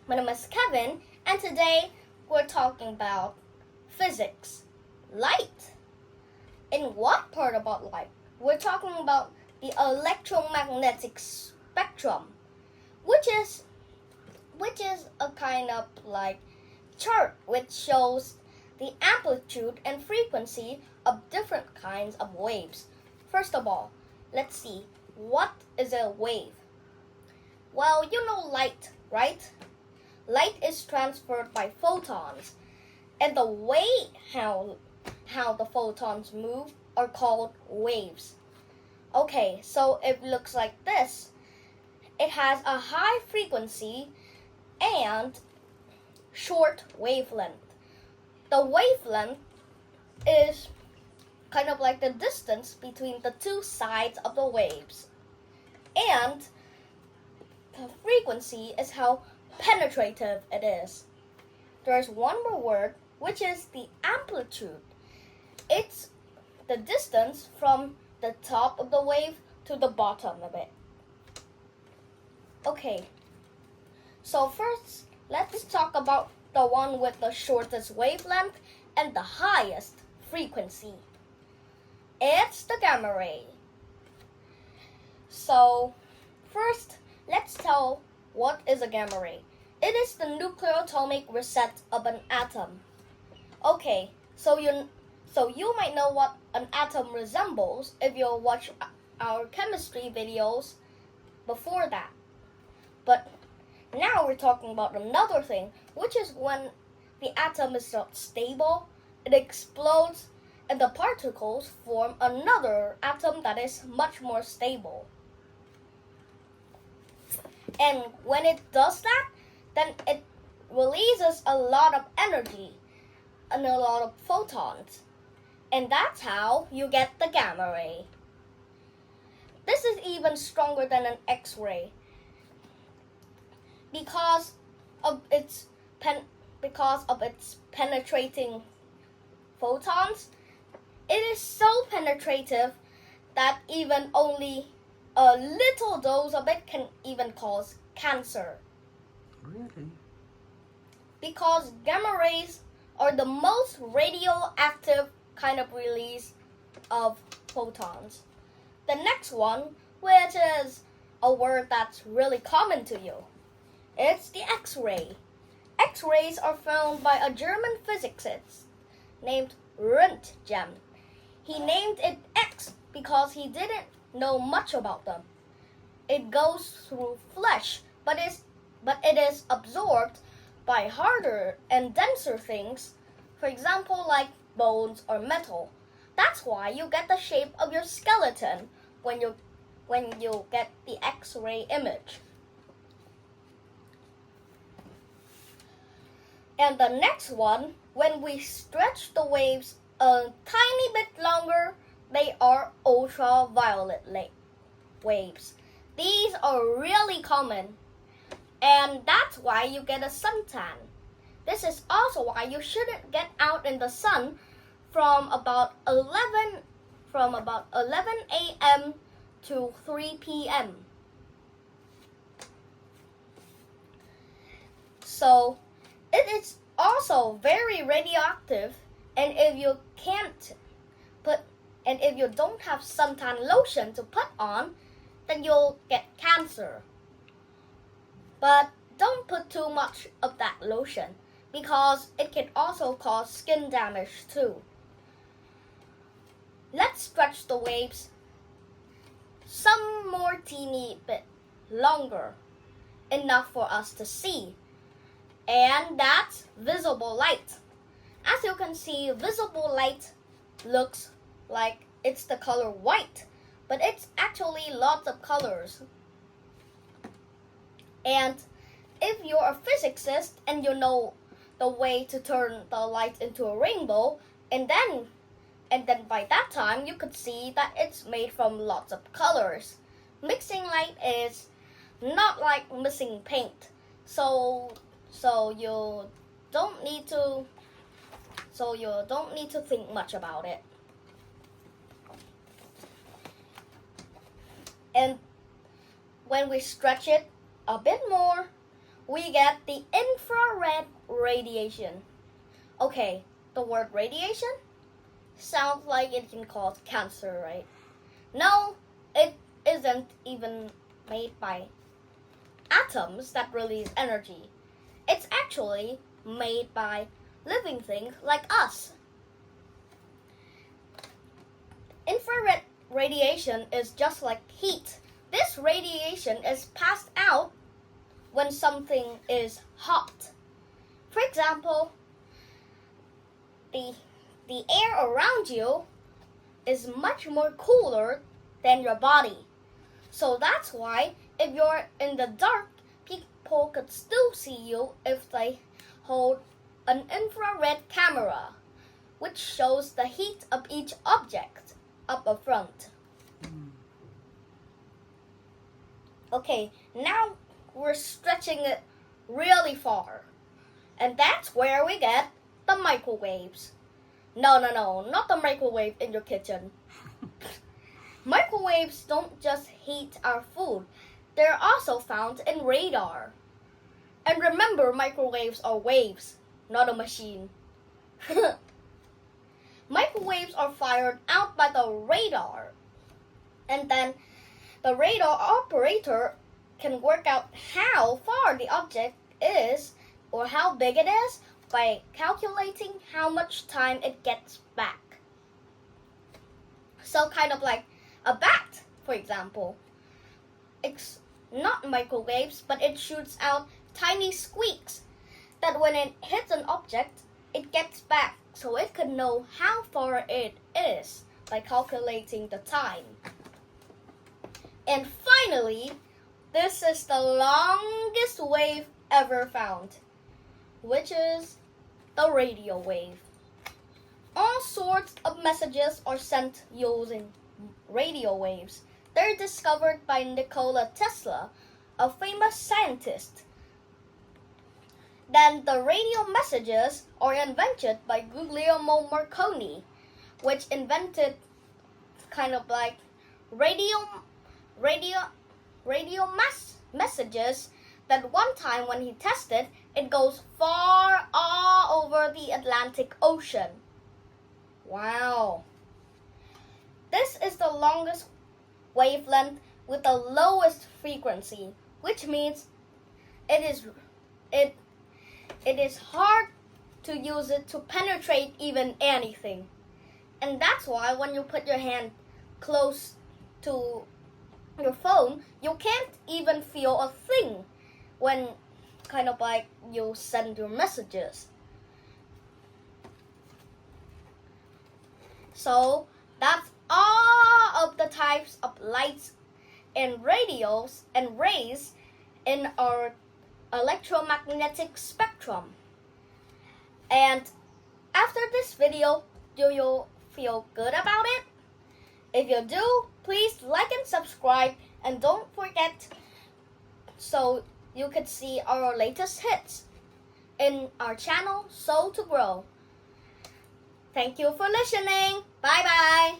My name is Kevin, and today we're talking about physics, light. In what part about light? We're talking about the electromagnetic spectrum, which is a kind of like chart which shows the amplitude and frequency of different kinds of waves. First of all, let's see, what is a wave? Well, you know light, right? Light is transferred by photons, and the way how the photons move are called waves. Okay, so it looks like this. It has a high frequency and short wavelength. The wavelength is kind of like the distance between the two sides of the waves. And the frequency is how penetrative it is. There's one more word, which is the amplitude. It's the distance from the top of the wave to the bottom of it. Okay, so first let's talk about the one with the shortest wavelength and the highest frequency. It's the gamma ray. So first, let's tell what is a gamma ray. It is the nucleoatomic reset of an atom. Okay, so you might know what an atom resembles if you watch our chemistry videos before that. But now we're talking about another thing, which is when the atom is not stable, it explodes, and the particles form another atom that is much more stable. And when it does that, then it releases a lot of energy and a lot of photons. And that's how you get the gamma ray. This is even stronger than an X-ray because of its penetrating photons. It is so penetrative that even only a little dose of it can even cause cancer. Really? Because gamma rays are the most radioactive kind of release of photons. The next one, which is a word that's really common to you, it's the X-ray. X-rays are found by a German physicist named Röntgen. He named it X because he didn't know much about them. It goes through flesh, but it is absorbed by harder and denser things, for example, like bones or metal. That's why you get the shape of your skeleton when you get the X-ray image. And the next one, when we stretch the waves a tiny bit longer, they are ultraviolet waves. These are really common, and that's why you get a suntan. This is also why you shouldn't get out in the sun from about 11 a.m. to 3 p.m. So it is also very radioactive, and if you don't have suntan lotion to put on, then you'll get cancer. But don't put too much of that lotion because it can also cause skin damage too. Let's stretch the waves some more teeny bit longer, enough for us to see. And that's visible light. As you can see, visible light looks like it's the color white, but it's actually lots of colors. And if you're a physicist and you know the way to turn the light into a rainbow, and then by that time you could see that it's made from lots of colors. Mixing light is not like mixing paint, so you don't need to think much about it. And when we stretch it a bit more, we get the infrared radiation. Okay, the word radiation sounds like it can cause cancer, right? No, it isn't even made by atoms that release energy. It's actually made by living things like us. Infrared radiation is just like heat. This radiation is passed out when something is hot. For example, the air around you is much more cooler than your body. So that's why if you're in the dark, people could still see you if they hold an infrared camera, which shows the heat of each object up front. Okay, now we're stretching it really far. And that's where we get the microwaves. No, not the microwave in your kitchen. Microwaves don't just heat our food. They're also found in radar. And remember, microwaves are waves, not a machine. Microwaves are fired out by the radar. And then the radar operator can work out how far the object is or how big it is by calculating how much time it gets back. So kind of like a bat, for example. It's not microwaves, but it shoots out tiny squeaks that when it hits an object, it gets back so it can know how far it is by calculating the time. And finally, this is the longest wave ever found, which is the radio wave. All sorts of messages are sent using radio waves. They're discovered by Nikola Tesla, a famous scientist. Then the radio messages are invented by Guglielmo Marconi, which invented kind of like radio messages that one time when he tested, it goes far all over the Atlantic Ocean. Wow. This is the longest wavelength with the lowest frequency, which means it is hard to use it to penetrate even anything. And that's why when you put your hand close to your phone, you can't even feel a thing when kind of like you send your messages. So that's all of the types of lights and radios and rays in our electromagnetic spectrum. And after this video, do you feel good about it? If you do, please like and subscribe, and don't forget so you could see our latest hits in our channel, Soul to Grow. Thank you for listening. Bye bye.